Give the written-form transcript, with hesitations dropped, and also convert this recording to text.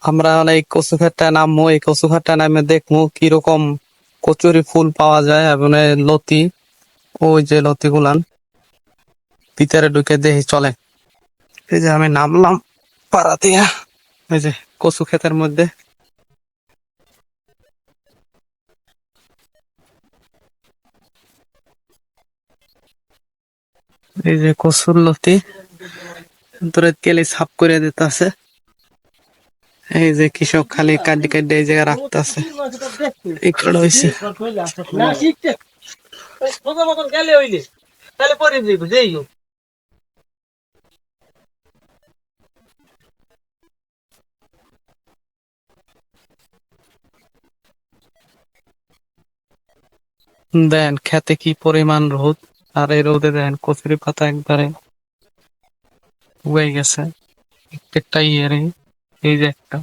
আমরা এই কচু ক্ষেতটায় নামবো, এই কচু ক্ষেতটায় নামে দেখবো কিরকম কচুরি ফুল পাওয়া যায় এবং লতি, ওই যে লতি গুলান ভিতরে ঢুকে দেখি চলে। এই যে আমি নামলাম পাড়া দিয়া, এই যে কচু ক্ষেতের মধ্যে। এই যে কচুর লতি ভিতরে কেলি সাফ করে দিতেছে। এই যে কৃষক খালি কাটি কাটি এই জায়গায় রাখতেছে। একটু হয়েছে দেন খেতে কি পরিমাণ রোদ, আর এই রোদে দেন কচুরি পাতা একবারে উয়ে গেছে। একটা ইয়ে রে, এই যে একটা